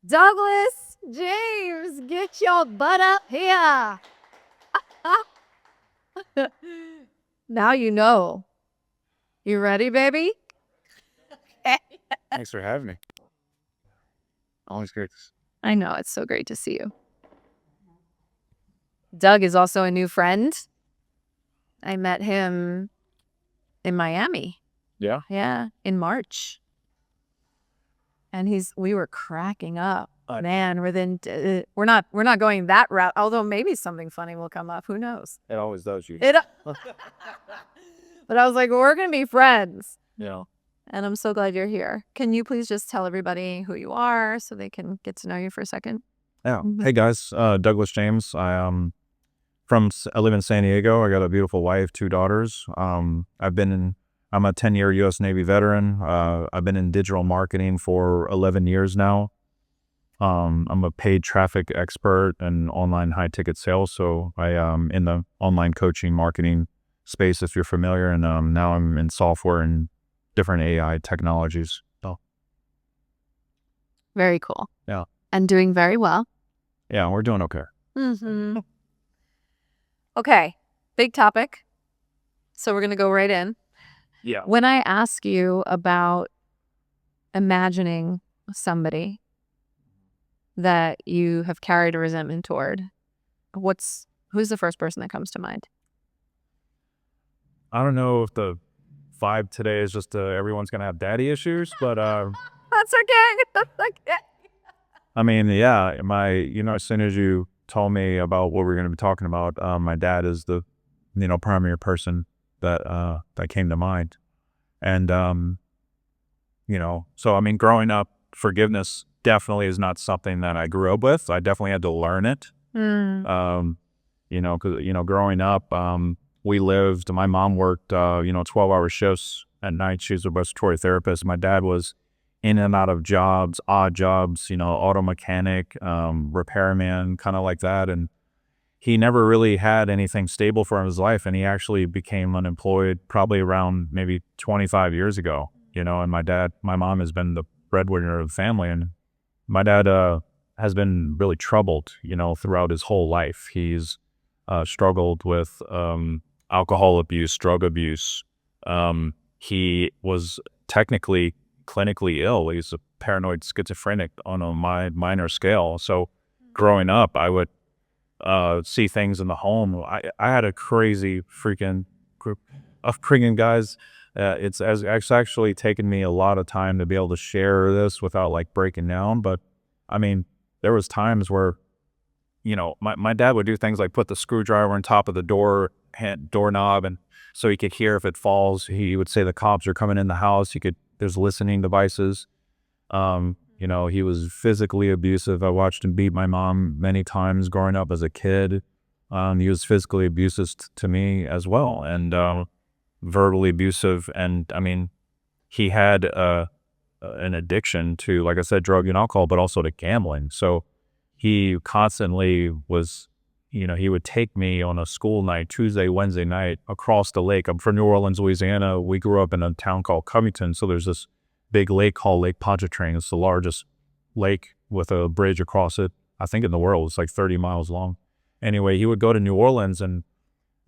Douglas James, get your butt up here. Now you know. You ready, baby? Thanks for having me. Always great. I know, it's so great to see you. Doug is also a new friend. I met him in Miami. Yeah. Yeah, in March. And we were cracking up. Man, we're not going that route, although maybe something funny will come up. Who knows? It always does you. But I was like, we're going to be friends. Yeah. And I'm so glad you're here. Can you please just tell everybody who you are so they can get to know you for a second? Yeah. Hey guys, Douglas James. I live in San Diego. I got a beautiful wife, 2 daughters. I'm a 10-year U.S. Navy veteran. I've been in digital marketing for 11 years now. I'm a paid traffic expert and online high ticket sales. So I am in the online coaching marketing space, if you're familiar. And now I'm in software and different AI technologies. So Very cool. Yeah. And doing very well. Yeah, we're doing okay. Mm-hmm. Okay, big topic. So we're going to go right in. Yeah. When I ask you about imagining somebody that you have carried a resentment toward, who's the first person that comes to mind? I don't know if the vibe today is just everyone's gonna have daddy issues, but That's okay. That's okay. I mean, yeah, as soon as you told me about what we're gonna be talking about, my dad is the primary person that came to mind, and so I mean, growing up, forgiveness definitely is not something that I grew up with. I definitely had to learn it. Mm. Because growing up, my mom worked 12-hour shifts at night. She was a respiratory therapist. My dad was in and out of jobs, odd jobs, auto mechanic, repairman, kind of like that. And he never really had anything stable for his life. And he actually became unemployed probably around maybe 25 years ago, and my mom has been the breadwinner of the family. And my dad has been really troubled, throughout his whole life. He's struggled with alcohol abuse, drug abuse. He was technically clinically ill. He's a paranoid schizophrenic on a minor scale. So growing up, I would see things in the home. I had a crazy freaking group of freaking guys. It's actually taken me a lot of time to be able to share this without like breaking down. But I mean, there was times where, my dad would do things like put the screwdriver on top of the doorknob, and so he could hear if it falls. He would say the cops are coming in the house. There's listening devices. He was physically abusive. I watched him beat my mom many times growing up as a kid. He was physically abusive to me as well, and verbally abusive. And I mean, he had an addiction to, like I said, drug and alcohol, but also to gambling. So he constantly was, he would take me on a school night, Tuesday, Wednesday night, across the lake. I'm from New Orleans, Louisiana. We grew up in a town called Covington. So there's this big lake called Lake Pontchartrain. It's the largest lake with a bridge across it, I think, in the world. It's like 30 miles long. Anyway, he would go to New Orleans and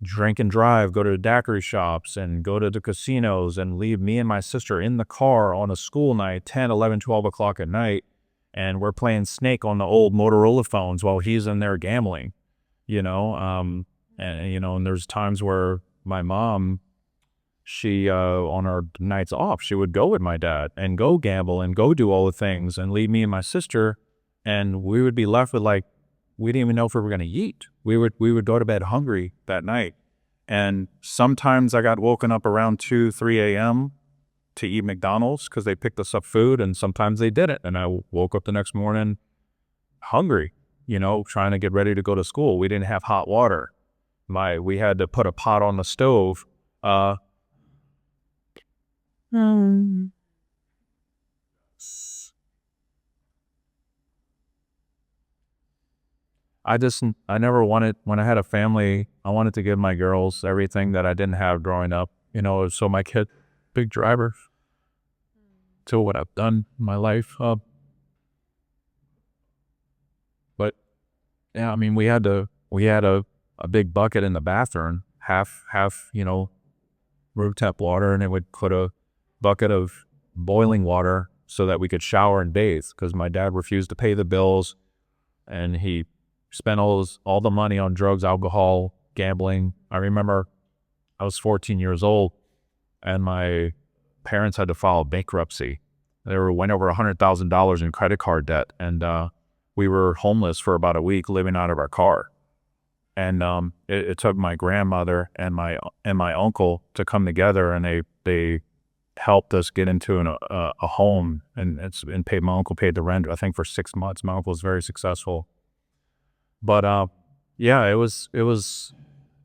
drink and drive, go to the daiquiri shops and go to the casinos, and leave me and my sister in the car on a school night, 10, 11, 12 o'clock at night. And we're playing Snake on the old Motorola phones while he's in there gambling, and there's times where my mom, she, on our nights off, she would go with my dad and go gamble and go do all the things and leave me and my sister. And we would be left with like, we didn't even know if we were going to eat. We would go to bed hungry that night. And sometimes I got woken up around 2, 3 a.m. to eat McDonald's because they picked us up food, and sometimes they didn't. And I woke up the next morning hungry, trying to get ready to go to school. We didn't have hot water. We had to put a pot on the stove. I never wanted, when I had a family, I wanted to give my girls everything that I didn't have growing up, so my kid, big driver to what I've done in my life. Yeah, I mean, we had a big bucket in the bathroom, half, room temp water, and it would put a bucket of boiling water so that we could shower and bathe because my dad refused to pay the bills and he spent all the money on drugs, alcohol, gambling. I remember I was 14 years old and my parents had to file bankruptcy. Went over $100,000 in credit card debt, and we were homeless for about a week, living out of our car. And it took my grandmother and my uncle to come together, and they helped us get into a home, and paid my uncle paid the rent, I think, for 6 months. My uncle was very successful, but yeah, it was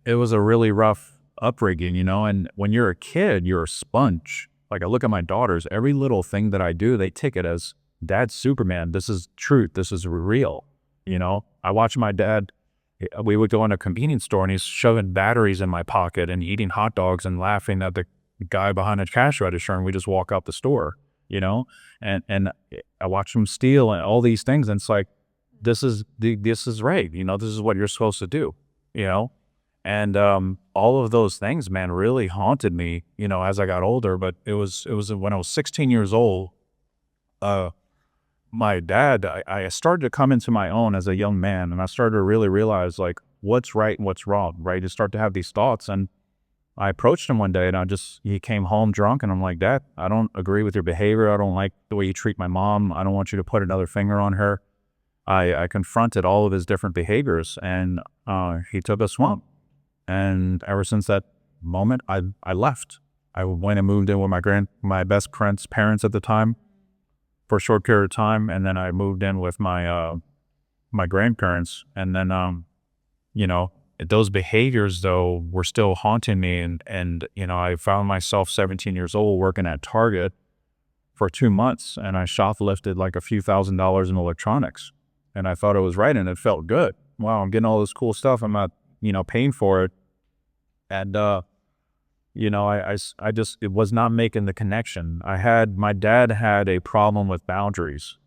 a really rough upbringing, and when you're a kid, you're a sponge. Like, I look at my daughters, every little thing that I do, they take it as dad's Superman. This is truth. This is real. I watch my dad. We would go in a convenience store and he's shoving batteries in my pocket and eating hot dogs and laughing at the guy behind the cash register, and we just walk out the store, and I watch him steal and all these things. And it's like, this is right. This is what you're supposed to do, you know? And all of those things, man, really haunted me, as I got older. But it was when I was 16 years old, uh, my dad, I started to come into my own as a young man, and I started to really realize, like, what's right and what's wrong, right? To start to have these thoughts. And I approached him one day, and he came home drunk, and I'm like, Dad, I don't agree with your behavior. I don't like the way you treat my mom. I don't want you to put another finger on her. I confronted all of his different behaviors, and he took a swamp. And ever since that moment, I left. I went and moved in with my best friend's parents at the time for a short period of time, and then I moved in with my grandparents. And then those behaviors, though, were still haunting me, and I found myself 17 years old working at Target for 2 months, and I shoplifted like a few $1,000s in electronics, and I thought it was right, and it felt good. Wow, I'm getting all this cool stuff. I'm not paying for it. And I just, it was not making the connection. My dad had a problem with boundaries,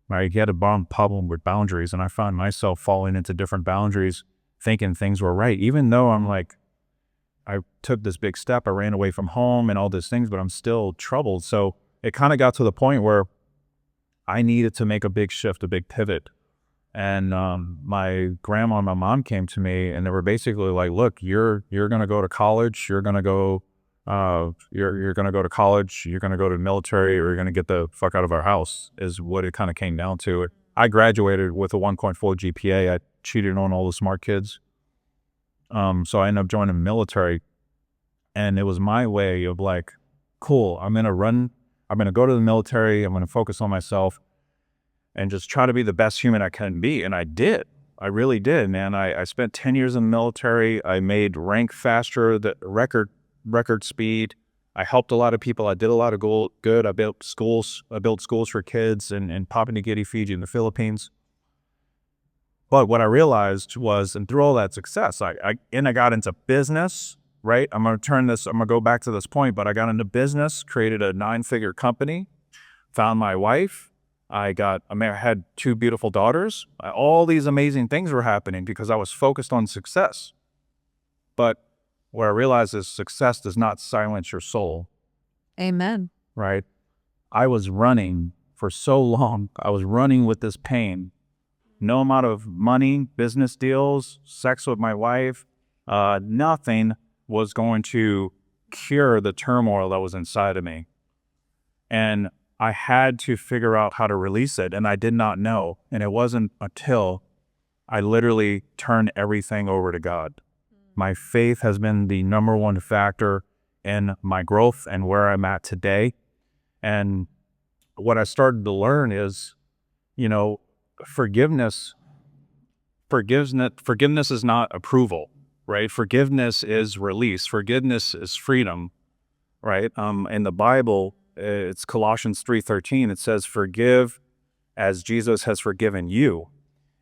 right? He had a problem with boundaries, and I found myself falling into different boundaries, thinking things were right, even though I'm like, I took this big step, I ran away from home and all these things, but I'm still troubled. So it kind of got to the point where I needed to make a big shift, a big pivot. And my grandma and my mom came to me, and they were basically like, look, you're going to go to college, you're going to go to college, you're going to go to the military, or you're going to get the fuck out of our house, is what it kind of came down to. I graduated with a 1.4 GPA. I cheated on all the smart kids. So I ended up joining the military, and it was my way of like, cool, I'm going to go to the military, I'm going to focus on myself and just try to be the best human I can be. And I did. I really did, man. I spent 10 years in the military. I made rank faster, the record speed. I helped a lot of people. I did a lot of good. I built schools. I built schools for kids in Papua New Guinea, Fiji, and the Philippines. But what I realized was, and through all that success, I got into business, right? I'm going to go back to this point, but I got into business, created a 9-figure company, found my wife. I had 2 beautiful daughters. All these amazing things were happening because I was focused on success. But what I realized is success does not silence your soul. Amen. Right? I was running for so long. I was running with this pain. No amount of money, business deals, sex with my wife, nothing was going to cure the turmoil that was inside of me. And I had to figure out how to release it, and I did not know. And it wasn't until I literally turned everything over to God. My faith has been the number one factor in my growth and where I'm at today. And what I started to learn is, forgiveness is not approval, right? Forgiveness is release. Forgiveness is freedom, right? In the Bible, it's Colossians 3:13. It says, forgive as Jesus has forgiven you.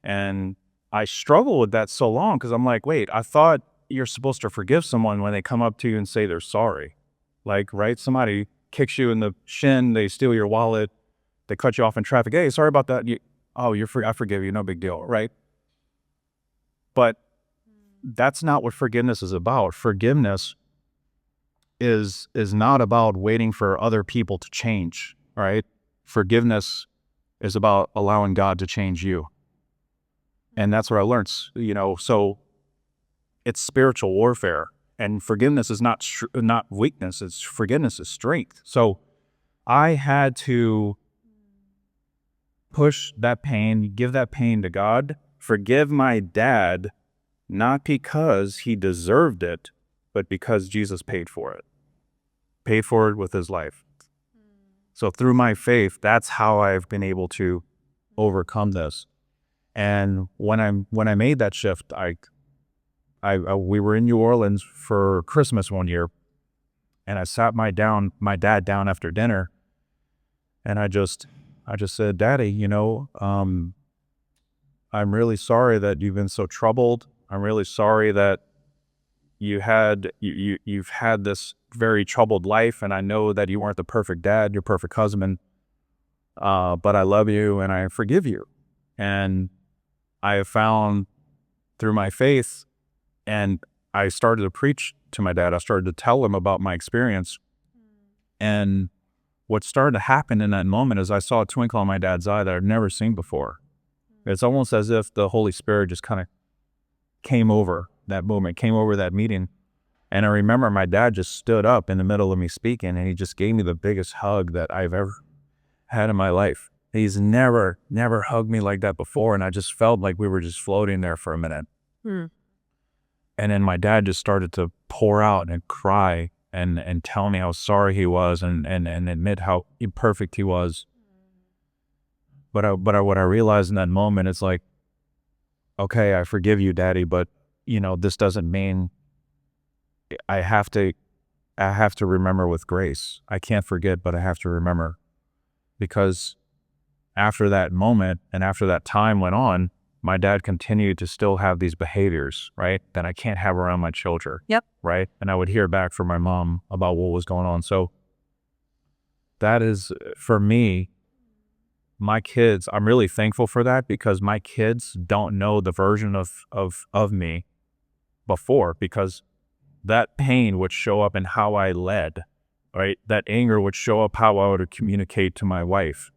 And I struggle with that so long because I'm like, wait, I thought you're supposed to forgive someone when they come up to you and say they're sorry. Like, right? Somebody kicks you in the shin, they steal your wallet, they cut you off in traffic. Hey, sorry about that. You're free. I forgive you. No big deal, right? But that's not what forgiveness is about. Forgiveness is not about waiting for other people to change, right? Forgiveness is about allowing God to change you. And that's what I learned, so it's spiritual warfare, and forgiveness is not weakness. It's forgiveness is strength. So I had to push that pain, give that pain to God, forgive my dad, not because he deserved it, but because Jesus paid for it with his life. So through my faith, that's how I've been able to overcome this. And when I made that shift, we were in New Orleans for Christmas one year, and I sat my dad down after dinner, and I just said, "Daddy, I'm really sorry that you've been so troubled. I'm really sorry that you've had this very troubled life, and I know that you weren't the perfect dad, your perfect husband, but I love you and I forgive you." And I have found through my faith, and I started to preach to my dad. I started to tell him about my experience. And what started to happen in that moment is I saw a twinkle in my dad's eye that I'd never seen before. It's almost as if the Holy Spirit just kind of came over that moment, came over that meeting. And I remember my dad just stood up in the middle of me speaking, and he just gave me the biggest hug that I've ever had in my life. He's never hugged me like that before, and I just felt like we were just floating there for a minute. Hmm. And then my dad just started to pour out and cry and tell me how sorry he was, and admit how imperfect he was. But what I realized in that moment is like, okay, I forgive you, Daddy, but this doesn't mean I have to remember with grace. I can't forget, but I have to remember. Because after that moment and after that time went on, my dad continued to still have these behaviors, right, that I can't have around my children. Yep. Right. And I would hear back from my mom about what was going on. So that is, for me, my kids, I'm really thankful for that, because my kids don't know the version of me before, because that pain would show up in how I led, right? That anger would show up how I would communicate to my wife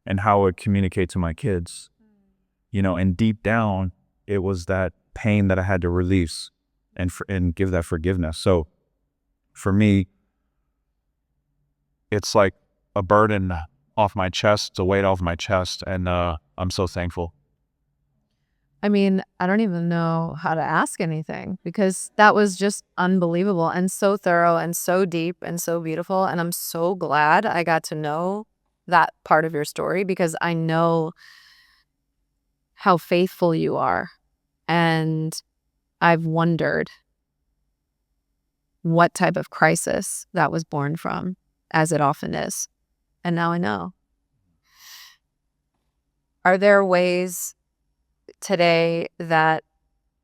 and how I would communicate to my kids, and deep down, it was that pain that I had to release and give that forgiveness. So for me, it's like a burden off my chest, a weight off my chest, and I'm so thankful. I mean, I don't even know how to ask anything, because that was just unbelievable and so thorough and so deep and so beautiful. And I'm so glad I got to know that part of your story, because I know how faithful you are. And I've wondered what type of crisis that was born from, as it often is. And now I know. Are there ways today that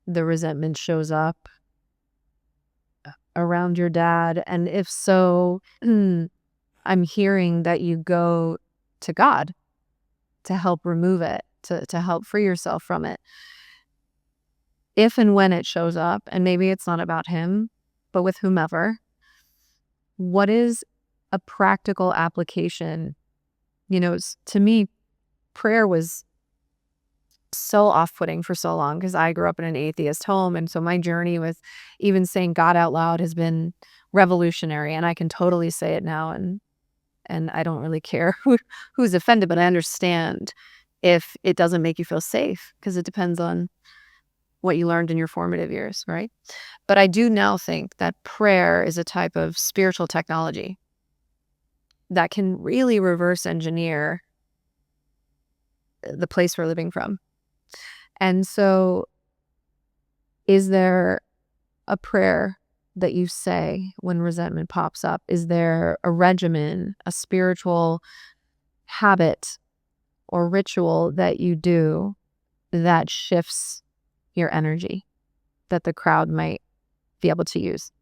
the resentment shows up around your dad? And if so, I'm hearing that you go to God to help remove it, to help free yourself from it. If and when it shows up, and maybe it's not about him, but with whomever, what is a practical application? To me, prayer was so off-putting for so long, because I grew up in an atheist home. And so my journey with even saying God out loud has been revolutionary. And I can totally say it now. And I don't really care who's offended, but I understand if it doesn't make you feel safe, because it depends on what you learned in your formative years, right? But I do now think that prayer is a type of spiritual technology that can really reverse engineer the place we're living from. And so, is there a prayer that you say when resentment pops up? Is there a regimen, a spiritual habit or ritual that you do that shifts your energy that the crowd might be able to use?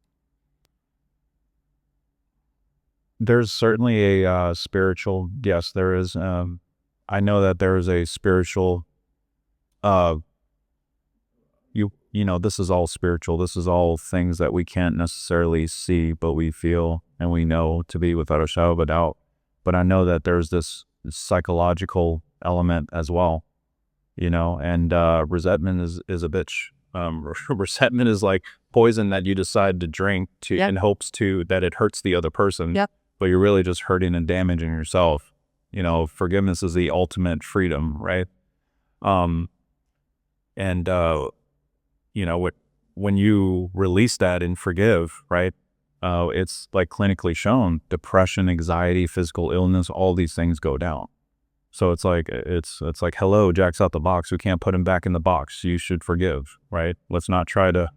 There's certainly a spiritual, yes, there is. I know that there is a spiritual, you this is all spiritual. This is all things that we can't necessarily see, but we feel and we know to be without a shadow of a doubt. But I know that there's this psychological element as well, and resentment is a bitch. Resentment is like poison that you decide to drink Yep. in hopes that it hurts the other person, Yep. but you're really just hurting and damaging yourself. Forgiveness is the ultimate freedom, right? Um, and when you release that and forgive, right? It's like clinically shown, depression, anxiety, physical illness, all these things go down. So it's like hello, Jack's out the box. We can't put him back in the box. You should forgive, right? Let's not try to,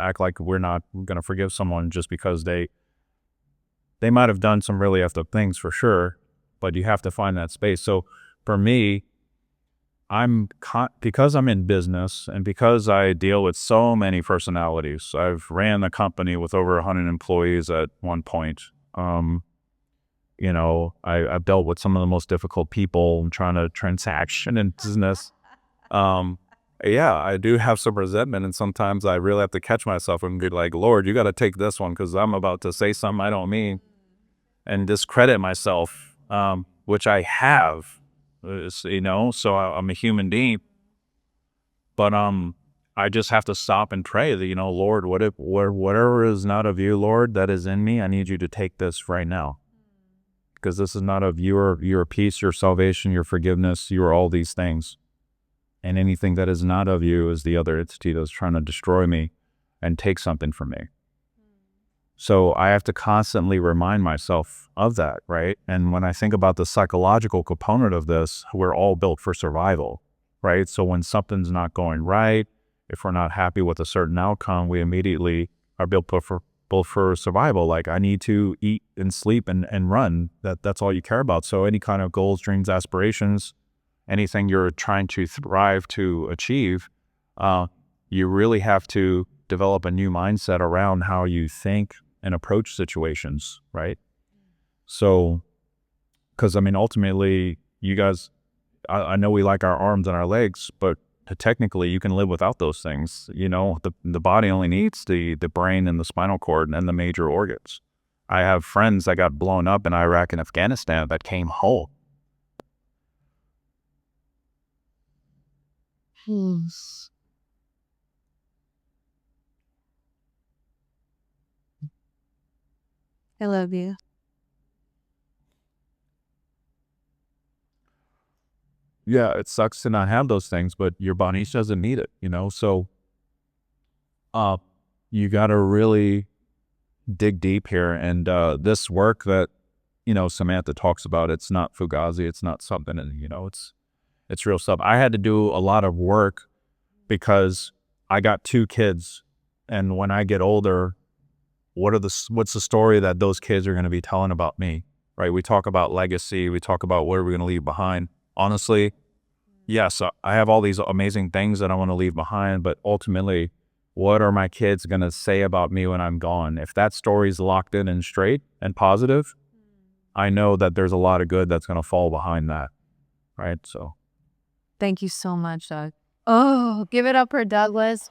act like we're not going to forgive someone just because they might have done some really effed up things for sure, but you have to find that space. So for me, because I'm in business and because I deal with so many personalities. I've ran a company with over 100 employees at one point. I've dealt with some of the most difficult people trying to transaction in business. Yeah, I do have some resentment, and sometimes I really have to catch myself and be like, Lord, you got to take this one because I'm about to say something I don't mean and discredit myself, which I have. So I'm a human being, but I just have to stop and pray that, Lord, whatever is not of you, Lord, that is in me, I need you to take this right now, because this is not of your peace, your salvation, your forgiveness, your all these things, and anything that is not of you is the other entity that's trying to destroy me and take something from me. So I have to constantly remind myself of that, right? And when I think about the psychological component of this, we're all built for survival, right? So when something's not going right, if we're not happy with a certain outcome, we immediately are built for survival. Like, I need to eat and sleep and run. That's all you care about. So any kind of goals, dreams, aspirations, anything you're trying to thrive to achieve, you really have to develop a new mindset around how you think and approach situations, right? So, because ultimately, you guys, I know we like our arms and our legs, but technically, you can live without those things. The body only needs the brain and the spinal cord and the major organs. I have friends that got blown up in Iraq and Afghanistan that came home. I love you. Yeah, it sucks to not have those things, but your body doesn't need it, So, you got to really dig deep here. And this work that Samantha talks about, it's not fugazi, it's not something, and it's real stuff. I had to do a lot of work because I got 2 kids, and when I get older, what's the story that those kids are going to be telling about me, right? We talk about legacy, we talk about what are we going to leave behind. Honestly, yes, I have all these amazing things that I want to leave behind, but ultimately, what are my kids going to say about me when I'm gone? If that story's locked in and straight and positive, I know that there's a lot of good that's going to fall behind that, right? So Thank you so much, Doug. Oh, give it up for Douglas.